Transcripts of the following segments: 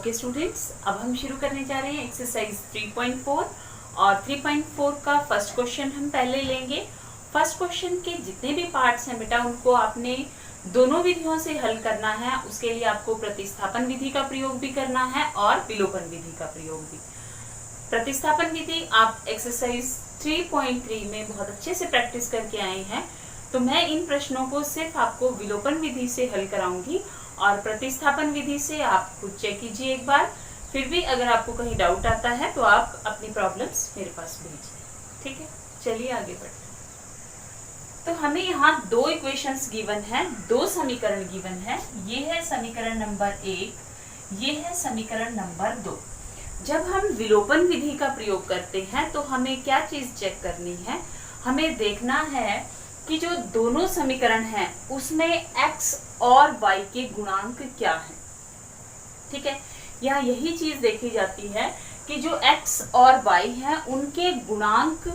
Okay students, अब हम शुरू करने जा रहे हैं एक्सरसाइज 3.4 और 3.4 का फर्स्ट क्वेश्चन हम पहले लेंगे। फर्स्ट क्वेश्चन के जितने भी पार्ट्स हैं बेटा उनको आपने दोनों विधियों से हल करना है। उसके लिए आपको प्रतिस्थापन विधि का प्रयोग भी करना है और विलोपन विधि का प्रयोग भी। प्रतिस्थापन विधि आप एक्सरसाइज 3.3 में बहुत अच्छे से प्रैक्टिस करके आए हैं, तो मैं इन प्रश्नों को सिर्फ आपको विलोपन विधि से हल कराऊंगी और प्रतिस्थापन विधि से आप खुद चेक कीजिए एक बार। फिर भी अगर आपको कहीं डाउट आता है तो आप अपनी प्रॉब्लम्स मेरे पास भेजिए, ठीक है। चलिए आगे बढ़ते हैं। तो हमें यहाँ दो इक्वेशंस गिवन है, दो समीकरण गिवन है। ये है समीकरण नंबर 1, ये है समीकरण नंबर 2। जब हम विलोपन विधि का प्रयोग करते हैं तो हमें क्या चीज चेक करनी है, हमें देखना है कि जो दोनों समीकरण हैं उसमें x और y के गुणांक क्या हैं, ठीक है। यहाँ यही चीज देखी जाती है कि जो x और y हैं उनके गुणांक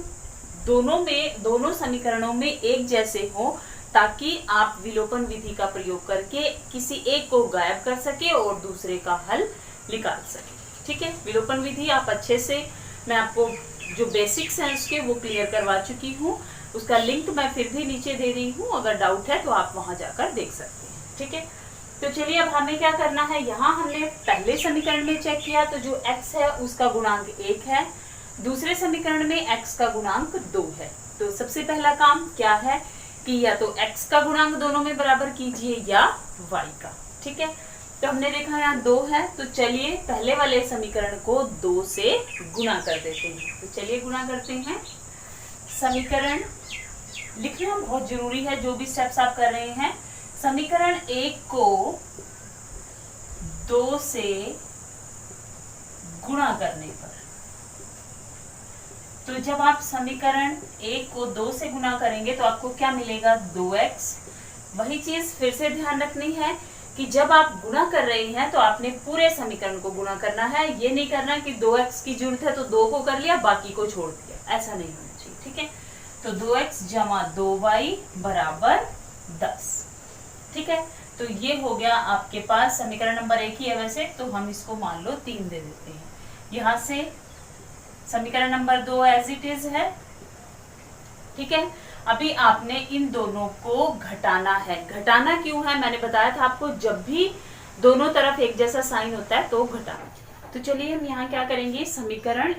दोनों समीकरणों में एक जैसे हो, ताकि आप विलोपन विधि का प्रयोग करके किसी एक को गायब कर सके और दूसरे का हल निकाल सके, ठीक है। विलोपन विधि आप अच्छे से, मैं आपको जो बेसिक्स हैं उसके वो क्लियर करवा चुकी हूँ। उसका लिंक मैं फिर भी नीचे दे रही हूँ, अगर डाउट है तो आप वहां जाकर देख सकते हैं, ठीक है। तो चलिए अब हमें क्या करना है, यहाँ हमने पहले समीकरण में चेक किया तो जो x है उसका गुणांक 1 है, दूसरे समीकरण में x का गुणांक 2 है। तो सबसे पहला काम क्या है कि या तो x का गुणांक दोनों में बराबर कीजिए या y का, ठीक है। तो हमने देखा यहाँ 2 है, तो चलिए पहले वाले समीकरण को 2 से गुणा कर देते हैं। तो चलिए गुणा करते हैं। समीकरण लिखना बहुत जरूरी है, जो भी स्टेप्स आप कर रहे हैं। समीकरण 1 को 2 से गुणा करने पर, तो जब आप समीकरण 1 को 2 से गुणा करेंगे तो आपको क्या मिलेगा, 2x। वही चीज फिर से ध्यान रखनी है कि जब आप गुणा कर रहे हैं तो आपने पूरे समीकरण को गुणा करना है। ये नहीं करना कि 2x की जरूरत है तो 2 को कर लिया बाकी को छोड़ दिया, ऐसा नहीं होना चाहिए, ठीक है। तो 2x जमा 2y बराबर 10, ठीक है। तो ये हो गया आपके पास समीकरण नंबर 1 ही है वैसे, तो हम इसको मान लो 3 दे देते हैं। यहां से समीकरण नंबर 2 एज इट इज है, ठीक है। अभी आपने इन दोनों को घटाना है। घटाना क्यों है, मैंने बताया था आपको, जब भी दोनों तरफ एक जैसा साइन होता है तो घटाना। तो चलिए हम यहाँ क्या करेंगे, समीकरण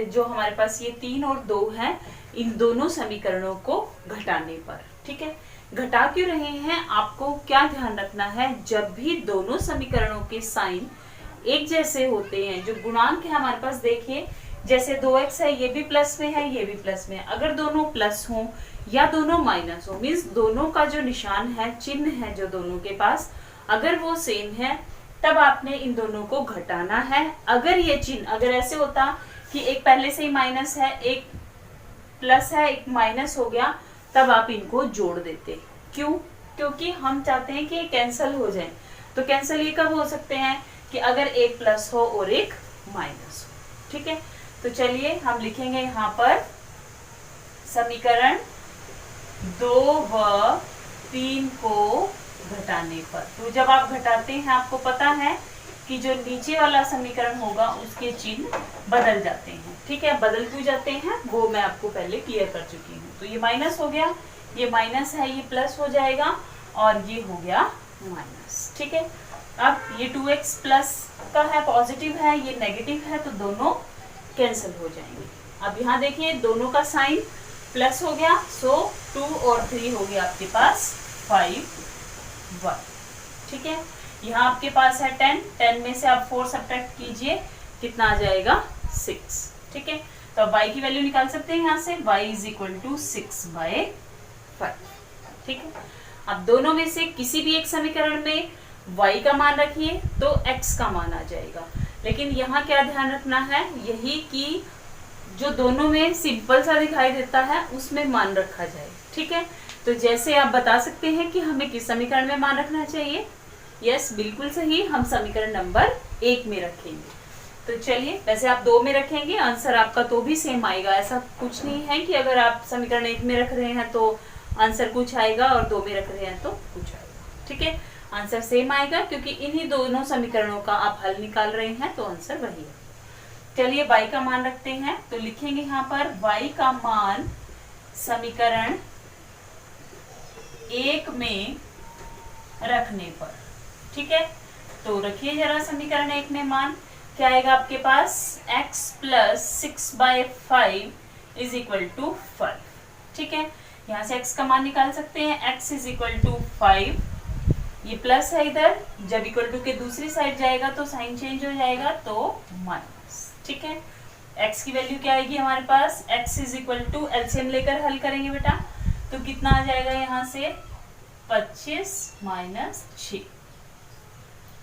जो हमारे पास ये 3 और 2 है, इन दोनों समीकरणों को घटाने पर, ठीक है। घटा क्यों रहे हैं, आपको क्या ध्यान रखना है, जब भी दोनों समीकरणों के साइन एक जैसे होते हैं, जो गुणांक है हमारे पास, देखिए जैसे 2x है ये भी प्लस में है ये भी प्लस में है, अगर दोनों प्लस हो या दोनों माइनस हो, मीन्स दोनों का जो निशान है, चिन्ह है जो दोनों के पास, अगर वो सेम है तब आपने इन दोनों को घटाना है। अगर ये चिन्ह अगर ऐसे होता कि एक पहले से ही माइनस है, एक प्लस है, एक माइनस हो गया, तब आप इनको जोड़ देते। क्यों, क्योंकि हम चाहते हैं कि ये कैंसल हो जाए। तो कैंसल ये कब हो सकते हैं कि अगर एक प्लस हो और एक माइनस हो, ठीक है। तो चलिए हम लिखेंगे यहाँ पर समीकरण 2 व 3 को घटाने पर। तो जब आप घटाते हैं आपको पता है कि जो नीचे वाला समीकरण होगा उसके चिन्ह बदल जाते हैं, ठीक है। बदल क्यों जाते हैं वो मैं आपको पहले क्लियर कर चुकी हूँ। तो ये माइनस हो गया, ये माइनस है, ये प्लस हो जाएगा और ये हो गया माइनस, ठीक है। अब ये 2x प्लस का है, पॉजिटिव है, ये नेगेटिव है, तो दोनों कैंसिल हो जाएंगे। अब यहाँ देखिए दोनों का साइन प्लस हो गया, सो 2 और 3 हो गया आपके पास 5 1, ठीक है। यहाँ आपके पास है 10 में से आप 4 सब्ट्रैक्ट कीजिए, कितना आ जाएगा 6, ठीक है। तो अब y की वैल्यू निकाल सकते हैं यहाँ से, y इज इक्वल टू 6/5, ठीक है। अब दोनों में से किसी भी एक समीकरण में y का मान रखिए तो x का मान आ जाएगा। लेकिन यहाँ क्या ध्यान रखना है, यही कि जो दोनों में सिंपल सा दिखाई देता है उसमें मान रखा जाए, ठीक है। तो जैसे आप बता सकते हैं कि हमें किस समीकरण में मान रखना चाहिए, यस बिल्कुल सही, हम समीकरण नंबर 1 में रखेंगे। तो चलिए, वैसे आप 2 में रखेंगे, आंसर आपका तो भी सेम आएगा। ऐसा कुछ नहीं है कि अगर आप समीकरण 1 में रख रहे हैं तो आंसर कुछ आएगा और 2 में रख रहे हैं तो कुछ आएगा, ठीक है। आंसर सेम आएगा क्योंकि इन्हीं दोनों समीकरणों का आप हल निकाल रहे हैं, तो आंसर वही है। चलिए y का मान रखते हैं, तो लिखेंगे यहाँ पर y का मान समीकरण 1 में रखने पर। ठीक है, तो रखिए जरा समीकरण 1 में मान क्या आएगा आपके पास, x plus 6/5 is equal to 5। ठीक है, यहाँ से x का मान निकाल सकते हैं, x इज इक्वल टू 5, ये प्लस है इधर, जब इक्वल टू के दूसरी साइड जाएगा तो साइन चेंज हो जाएगा, तो माइनस। ठीक है, x की वैल्यू क्या आएगी हमारे पास, x is equal to LCM लेकर हल करेंगे बेटा, तो कितना आ जाएगा यहाँ से 25 माइनस 6।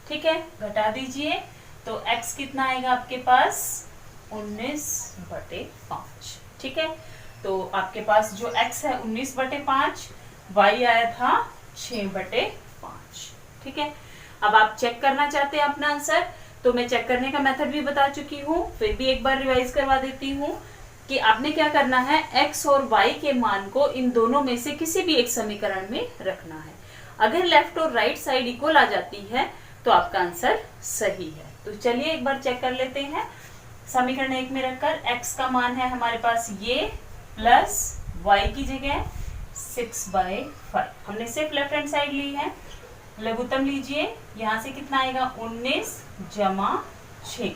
ठीक है, घटा दीजिए, तो x कितना आएगा आपके पास 19/5। ठीक है, तो आपके पास जो x है 19/5, y आया था 6/5। ठीक है, अब आप चेक करना चाहते हैं अपना आंसर, तो मैं चेक करने का मेथड भी बता चुकी हूँ, फिर भी एक बार रिवाइज करवा देती हूँ कि आपने क्या करना है, x और y के मान को इन दोनों में से किसी भी एक समीकरण में रखना है। अगर लेफ्ट और राइट साइड इक्वल आ जाती है तो आपका आंसर सही है। तो चलिए एक बार चेक कर लेते हैं। समीकरण 1 में रखकर x का मान है हमारे पास ये, प्लस y की जगह 6/5, हमने सिर्फ लेफ्ट हैंड साइड ली है, लघुत्तम लीजिए, यहाँ से कितना आएगा 19 जमा 6।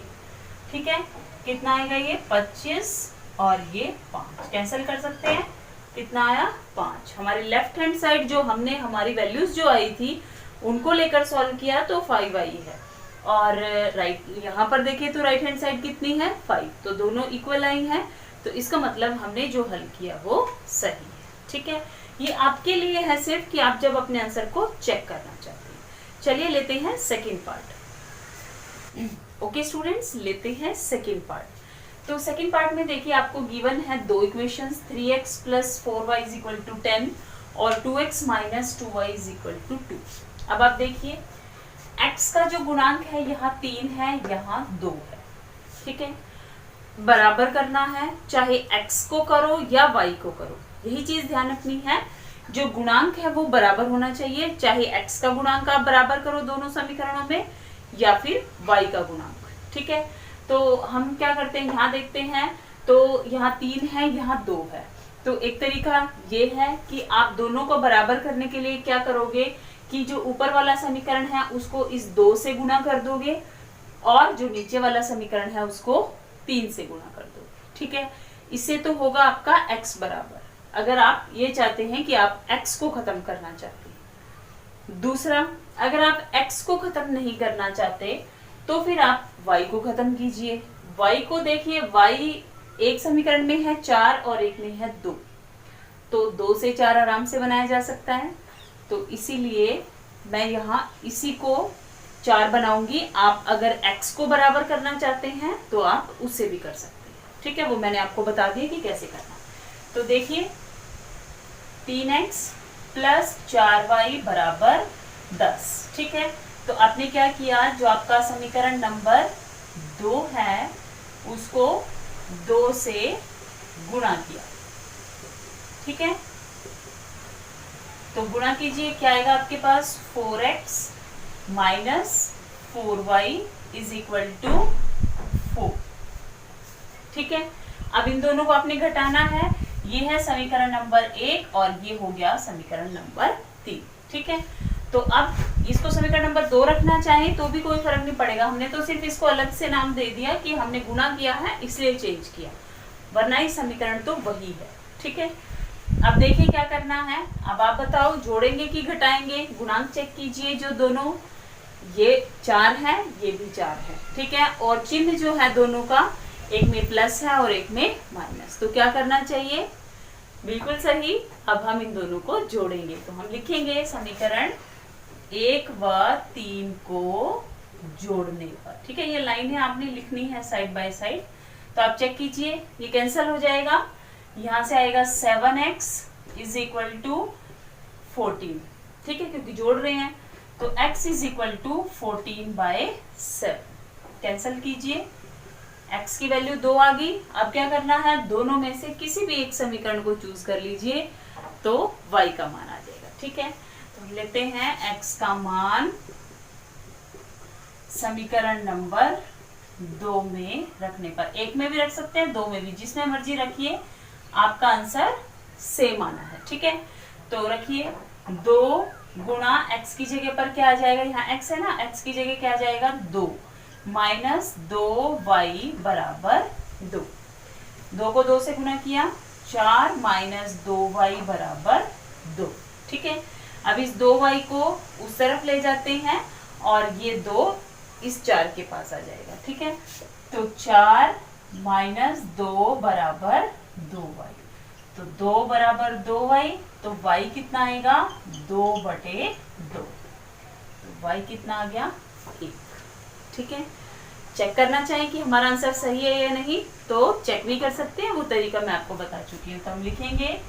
ठीक है, कितना आएगा ये 25 और ये 5, कैंसिल कर सकते हैं, कितना आया 5। हमारी लेफ्ट हैंड साइड जो हमने हमारी वैल्यूज जो आई थी उनको लेकर सॉल्व किया तो 5 आई है, और राइट यहाँ पर देखिए तो राइट हैंड साइड कितनी है 5, तो दोनों इक्वल आई हैं, तो इसका मतलब हमने जो हल किया वो सही है। ठीक है, ये आपके लिए है सिर्फ कि आप जब अपने आंसर को चेक करना चाहते हैं। चलिए लेते हैं सेकेंड पार्ट। ओके स्टूडेंट्स, लेते हैं सेकेंड पार्ट। तो सेकेंड पार्ट में देखिए आपको गिवन है दो equations, 3x plus 4y is equal to 10 और 2x minus 2y is equal to 2। अब आप देखिए x का जो गुणांक है यहाँ 3 है, यहाँ 2 है। ठीक है, बराबर करना है, चाहे x को करो या y को करो, यही चीज ध्यान रखनी है, जो गुणांक है वो बराबर होना चाहिए, चाहे x का गुणांक आप बराबर करो दोनों समीकरणों में या फिर y का गुणांक। ठीक है, तो हम क्या करते हैं, यहाँ देखते हैं तो यहाँ 3 है, यहाँ 2 है, तो एक तरीका ये है कि आप दोनों को बराबर करने के लिए क्या करोगे कि जो ऊपर वाला समीकरण है उसको इस 2 से गुना कर दोगे और जो नीचे वाला समीकरण है उसको 3 से गुना कर दोगे। ठीक है, इससे तो होगा आपका x बराबर, अगर आप ये चाहते हैं कि आप x को खत्म करना चाहते हैं। दूसरा, अगर आप x को खत्म नहीं करना चाहते तो फिर आप y को खत्म कीजिए। y को देखिए, y एक समीकरण में है 4 और एक में है 2, तो 2 से 4 आराम से बनाया जा सकता है, तो इसीलिए मैं यहाँ इसी को 4 बनाऊंगी। आप अगर x को बराबर करना चाहते हैं तो आप उससे भी कर सकते हैं। ठीक है, वो मैंने आपको बता दिया कि कैसे करना। तो देखिए 3x प्लस 4y बराबर 10। ठीक है, तो आपने क्या किया, जो आपका समीकरण नंबर 2 है उसको 2 से गुणा किया। ठीक है, तो गुणा कीजिए, क्या आएगा आपके पास 4x minus 4y is equal to 4। ठीक है, अब इन दोनों को आपने घटाना है, ये है समीकरण नंबर 1 और ये हो गया समीकरण नंबर 3। ठीक है, तो अब इसको समीकरण नंबर 2 रखना चाहें तो भी कोई फर्क नहीं पड़ेगा, हमने तो सिर्फ इसको अलग से नाम दे दिया कि हमने गुणा किया है इसलिए चेंज किया, वरना ही समीकरण तो वही है। ठीक है, अब देखिए क्या करना है, अब आप बताओ जोड़ेंगे कि घटाएंगे, गुणांक चेक कीजिए, जो दोनों ये 4 है ये भी 4 है। ठीक है, और चिन्ह जो है दोनों का, एक में प्लस है और एक में माइनस, तो क्या करना चाहिए, बिल्कुल सही, अब हम इन दोनों को जोड़ेंगे, तो हम लिखेंगे समीकरण 1 व 3 को जोड़ने पर। ठीक है, ये लाइन है आपने लिखनी है साइड बाय साइड, तो आप चेक कीजिए, ये कैंसिल हो जाएगा, यहाँ से आएगा 7x इज इक्वल टू 14। ठीक है, क्योंकि जोड़ रहे हैं, तो x is equal to 14/7, cancel कीजिए, x की वैल्यू 2 आ गई। अब क्या करना है, दोनों में से किसी भी एक समीकरण को चूज कर लीजिए तो y का मान आ जाएगा। ठीक है, तो लेते हैं x का मान समीकरण नंबर 2 में रखने पर, 1 में भी रख सकते हैं, 2 में भी, जिसमें मर्जी रखिए, आपका आंसर सेम आना है। ठीक है, तो रखिए 2 गुणा x की जगह पर क्या आ जाएगा, यहाँ x है ना, x की जगह क्या आ जाएगा 2 माइनस 2y बराबर 2। 2 को 2 से गुणा किया 4 माइनस 2y बराबर 2। ठीक है, अब इस 2y को उस तरफ ले जाते हैं और ये 2 इस 4 के पास आ जाएगा। ठीक है, तो 4 माइनस 2 बराबर 2y, तो 2 बराबर 2y, तो y कितना आएगा 2/2, तो y कितना आ गया 1। ठीक है, चेक करना चाहिए कि हमारा आंसर सही है या नहीं, तो चेक भी कर सकते हैं, वो तरीका मैं आपको बता चुकी हूँ। तो हम लिखेंगे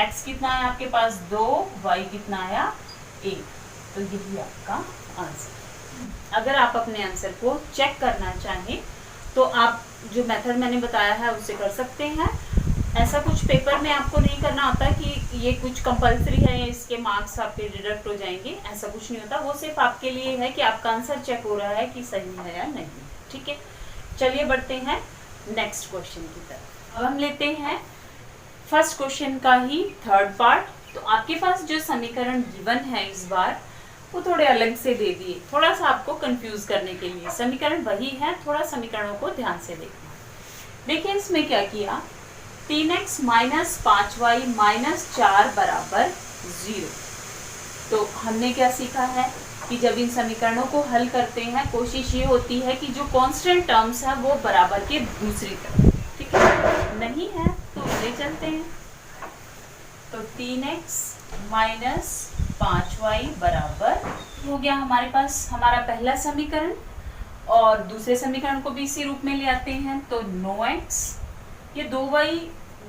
x कितना है आपके पास 2, y कितना आया 1, तो यही आपका आंसर। अगर आप अपने आंसर को चेक करना चाहें तो आप जो मेथड मैंने बताया है उससे कर सकते हैं। ऐसा कुछ पेपर में आपको नहीं करना होता कि ये कुछ कंपलसरी है, इसके मार्क्स आपके डिडक्ट हो जाएंगे, ऐसा कुछ नहीं होता। वो सिर्फ आपके लिए है कि आपका आंसर चेक हो रहा है कि सही है या नहीं। ठीक है, चलिए बढ़ते हैं नेक्स्ट क्वेश्चन की तरफ। अब हम लेते हैं फर्स्ट क्वेश्चन का ही थर्ड पार्ट। तो आपके पास जो समीकरण गिवन है इस बार वो थोड़े अलग से दे दिए, थोड़ा सा आपको कंफ्यूज करने के लिए। समीकरण वही है, थोड़ा समीकरणों को ध्यान से देखना। देखिए इसमें क्या किया, 3x माइनस 5y माइनस 4 बराबर 0। तो हमने क्या सीखा है कि जब इन समीकरणों को हल करते हैं कोशिश ये होती है कि जो कांस्टेंट टर्म्स है वो बराबर के दूसरी तरफ। ठीक है, नहीं है तो ले चलते हैं। तो 3x माइनस 5y बराबर हो गया हमारे पास हमारा पहला समीकरण, और दूसरे समीकरण को भी इसी रूप में ले आते हैं। तो 9x, ये 2y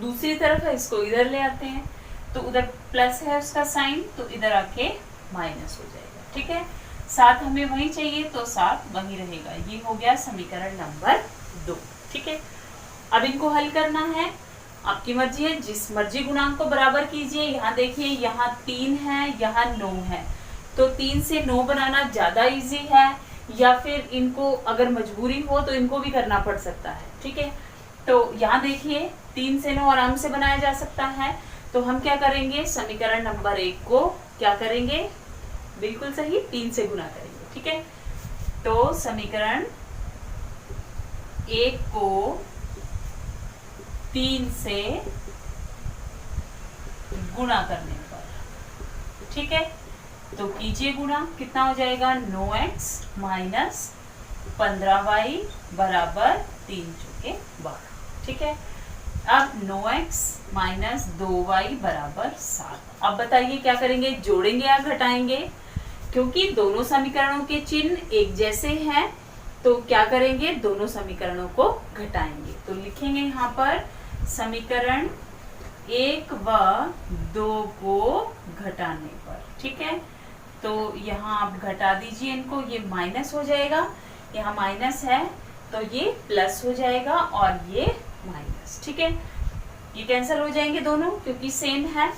दूसरी तरफ है, इसको इधर ले आते हैं, तो उधर प्लस है उसका साइन, तो इधर आके माइनस हो जाएगा। ठीक है, 7 हमें वही चाहिए तो 7 वही रहेगा। ये हो गया समीकरण नंबर 2। ठीक है, अब इनको हल करना है, आपकी मर्जी है, जिस मर्जी गुणांक को बराबर कीजिए। यहाँ देखिए, यहाँ 3 है, यहाँ 9 है, तो 3 से 9 बनाना ज्यादा इजी है, या फिर इनको अगर मजबूरी हो तो इनको भी करना पड़ सकता है। ठीक है, तो यहाँ देखिए 3 से 9 आराम से बनाया जा सकता है। तो हम क्या करेंगे, समीकरण नंबर 1 को क्या करेंगे, बिल्कुल सही 3 से गुना करेंगे। ठीक है, तो समीकरण 1 को 3 से गुणा करने पर, ठीक है, तो कीजिए गुणा, कितना हो जाएगा 9x माइनस 15y बराबर 3 चौके 12। ठीक है, अब 9x माइनस 2y बराबर 7। अब बताइए क्या करेंगे, जोड़ेंगे या घटाएंगे? क्योंकि दोनों समीकरणों के चिन्ह एक जैसे हैं तो क्या करेंगे, दोनों समीकरणों को घटाएंगे। तो लिखेंगे यहाँ पर समीकरण 1 व 2 को घटाने पर। ठीक है, तो यहाँ आप घटा दीजिए इनको, ये माइनस हो जाएगा, यहाँ माइनस है तो ये प्लस हो जाएगा और ये माइनस। ठीक है, ये कैंसिल हो जाएंगे दोनों क्योंकि सेम है।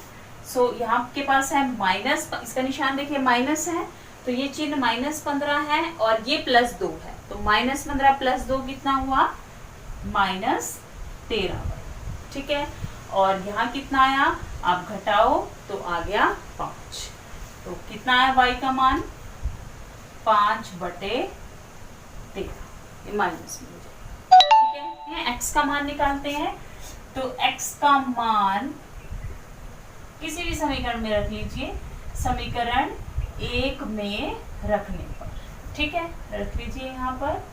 सो यहाँ आपके पास है माइनस, इसका निशान देखिए माइनस है, तो ये चिन्ह -15 है और ये +2 है, तो -15 + 2 कितना हुआ, -13। ठीक है, और यहाँ कितना आया, आप घटाओ तो आ गया 5। तो कितना आया y का मान, 5/13, ये माइनस में हो जाएगा। ठीक है, x का मान निकालते हैं। तो x का मान किसी भी समीकरण में रख लीजिए, समीकरण 1 में रखने पर। ठीक है, रख लीजिए यहाँ पर,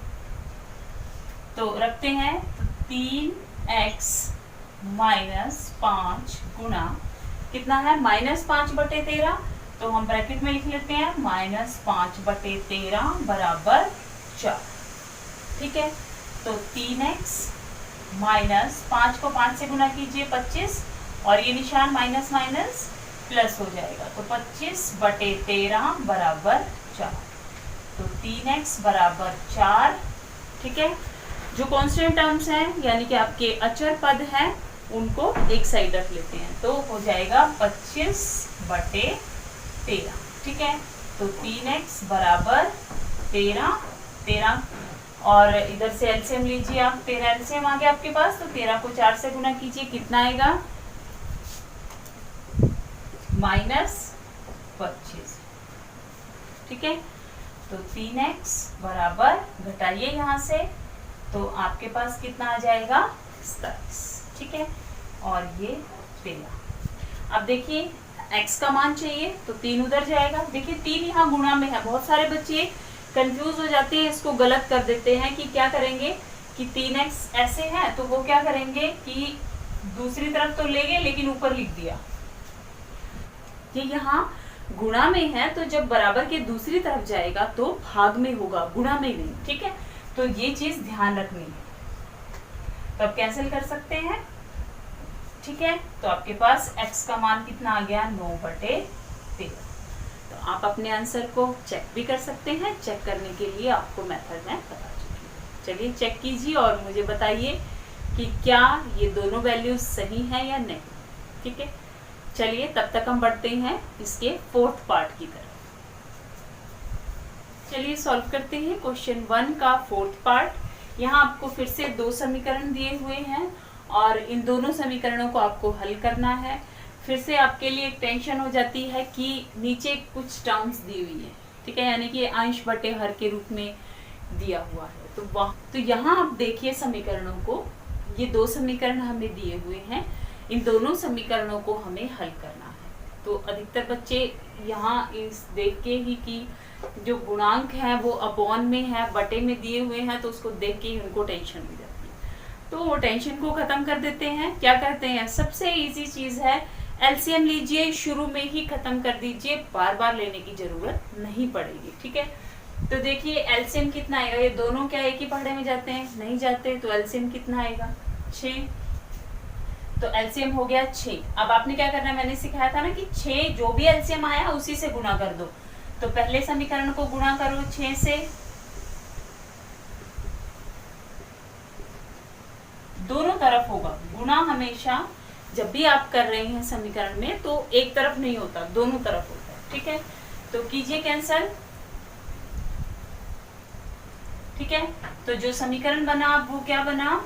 तो रखते हैं, तो 3x माइनस 5 गुणा कितना है, -5/13, तो हम ब्रैकेट में लिख लेते हैं -5/13 बराबर 4। ठीक है, तो 3x माइनस 5 को 5 से गुणा कीजिए 25, और ये निशान माइनस माइनस प्लस हो जाएगा, तो 25/13 बराबर 4। तो 3x बराबर 4। ठीक है, जो कांस्टेंट टर्म्स हैं यानी कि आपके अचर पद हैं उनको एक साइड रख लेते हैं, तो हो जाएगा 25/13। ठीक है। तो 3x बराबर 13 और इधर से एलसीएम लीजिए आप, 13 एलसीएम आ गया आपके पास, तो 13 को 4 से गुना कीजिए, कितना आएगा -25, ठीक है। तो 3x बराबर, घटाइए यहाँ से, तो आपके पास कितना आ जाएगा 27, ठीक है। और ये 13। अब देखिए x का मान चाहिए तो 3 उधर जाएगा। देखिए 3 यहाँ गुणा में है, बहुत सारे बच्चे कंफ्यूज हो जाते हैं, इसको गलत कर देते हैं कि क्या करेंगे कि 3x ऐसे है तो वो क्या करेंगे कि दूसरी तरफ तो ले गए लेकिन ऊपर लिख दिया। ये यहाँ गुणा में है तो जब बराबर के दूसरी तरफ जाएगा तो भाग में होगा, गुणा में नहीं, ठीक है। तो ये चीज ध्यान रखनी है। तो अब कैंसिल कर सकते हैं, ठीक है। तो आपके पास x का मान कितना आ गया 9/13। तो आप अपने आंसर को चेक भी कर सकते हैं, चेक करने के लिए आपको मेथड में बता चुकी हूँ। चलिए चेक कीजिए और मुझे बताइए कि क्या ये दोनों वैल्यूज सही हैं या नहीं, ठीक है। चलिए तब तक हम बढ़ते हैं इसके 4th पार्ट की तरफ। चलिए सॉल्व करते हैं क्वेश्चन 1 का 4th पार्ट। यहाँ आपको फिर से 2 समीकरण दिए हुए हैं और इन दोनों समीकरणों को आपको हल करना है। फिर से आपके लिए एक टेंशन हो जाती है कि नीचे कुछ टर्म्स दी हुई है, ठीक है, यानी कि अंश बटे हर के रूप में दिया हुआ है। तो यहाँ आप देखिए समीकरणों को, ये 2 समीकरण हमें दिए हुए हैं, इन दोनों समीकरणों को हमें हल करना है। तो अधिकतर बच्चे यहाँ इस देख के ही कि जो गुणांक है वो अपॉन में है, बटे में दिए हुए हैं, तो उसको देख के ही उनको टेंशन हो जाती है। तो वो टेंशन को खत्म कर देते हैं। क्या करते हैं, सबसे इजी चीज है एलसीएम लीजिए, शुरू में ही खत्म कर दीजिए, बार बार लेने की जरूरत नहीं पड़ेगी, ठीक है। तो देखिए एलसीएम कितना आएगा, ये दोनों क्या एक ही पहाड़े में जाते हैं, नहीं जाते, तो एलसीएम कितना आएगा 6। तो एलसीएम हो गया 6। अब आपने क्या करना है, मैंने सिखाया था ना कि 6 जो भी एलसीएम आया उसी से गुणा कर दो। तो पहले समीकरण को गुणा करो 6 से, दोनों तरफ होगा गुणा। हमेशा जब भी आप कर रहे हैं समीकरण में तो एक तरफ नहीं होता, दोनों तरफ होता है, ठीक है। तो कीजिए कैंसल, ठीक है। तो जो समीकरण बना अब वो क्या बना,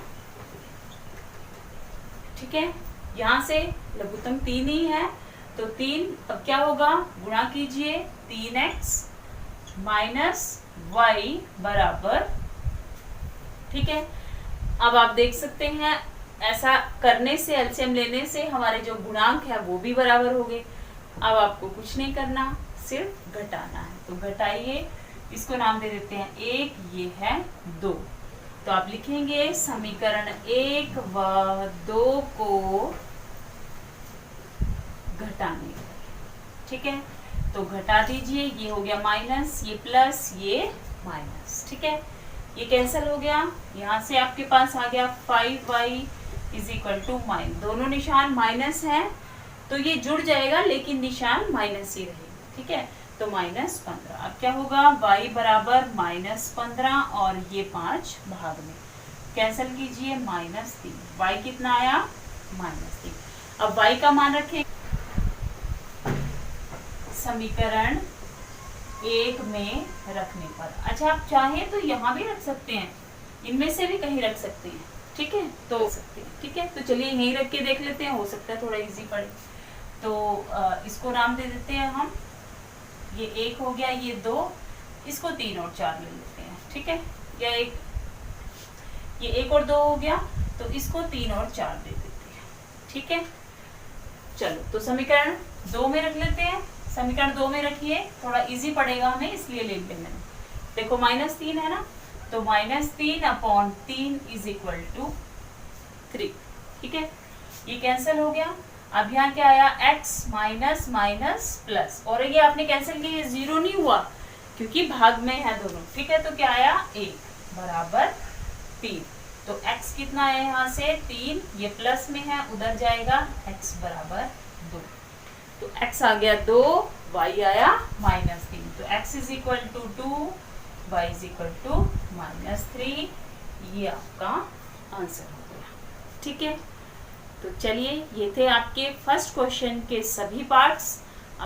ठीक है। यहां से लघुत्तम 3 ही है, तो 3 अब क्या होगा, गुणा कीजिए 3x माइनस y बराबर, ठीक है। अब आप देख सकते हैं ऐसा करने से, एलसीएम लेने से हमारे जो गुणांक है वो भी बराबर हो गए। अब आपको कुछ नहीं करना, सिर्फ घटाना है। तो घटाइए, इसको नाम दे देते हैं 1, ये है 2। तो आप लिखेंगे समीकरण 1 व 2 को घटाने, ठीक है। तो घटा दीजिए, ये हो गया माइनस, ये प्लस, ये माइनस, ठीक है। ये कैंसिल हो गया, यहाँ से आपके पास आ गया 5y is equal to minus, दोनों निशान माइनस है तो ये जुड़ जाएगा लेकिन निशान माइनस ही रहेगा, ठीक है। तो -15। अब क्या होगा, y बराबर -15 और ये 5 भाग में कैंसिल कीजिए, -3। y कितना आया, -3। अब y का मान रखें समीकरण 1 में रखने पर। अच्छा आप चाहें तो यहाँ भी रख सकते हैं, इनमें से भी कहीं रख सकते हैं, ठीक है। तो सकते हैं, ठीक है। तो चलिए यहीं रख के देख लेते हैं, हो सकता है थोड़ा इजी पड़े। तो इसको नाम दे देते हैं हम, ये 1 हो गया, ये 2, इसको 3 और 4 ले लेते हैं, ठीक है। या ये 1 और 2 हो गया, तो इसको 3 और 4 दे देते हैं, ठीक है। चलो तो समीकरण 2 में रख लेते हैं, समीकरण 2 में रखिए, थोड़ा इजी पड़ेगा हमें इसलिए ले लिया मैंने। देखो -3 है ना, तो -3/3 इज इक्वल टू 3, ठीक है। ये कैंसिल हो गया। अब यहाँ क्या आया, x माइनस माइनस प्लस, और ये आपने कैंसिल किया, ये 0 नहीं हुआ क्योंकि भाग में है दोनों, ठीक है। तो क्या आया, 1 बराबर 3। तो x कितना है, यहाँ से 3, ये प्लस में है, उधर जाएगा, x बराबर 2। तो x आ गया 2, y आया -3। तो x is equal to 2, y is equal to -3। ये आपका आंसर हो गया, ठीक है। तो चलिए ये थे आपके फर्स्ट क्वेश्चन के सभी पार्ट्स।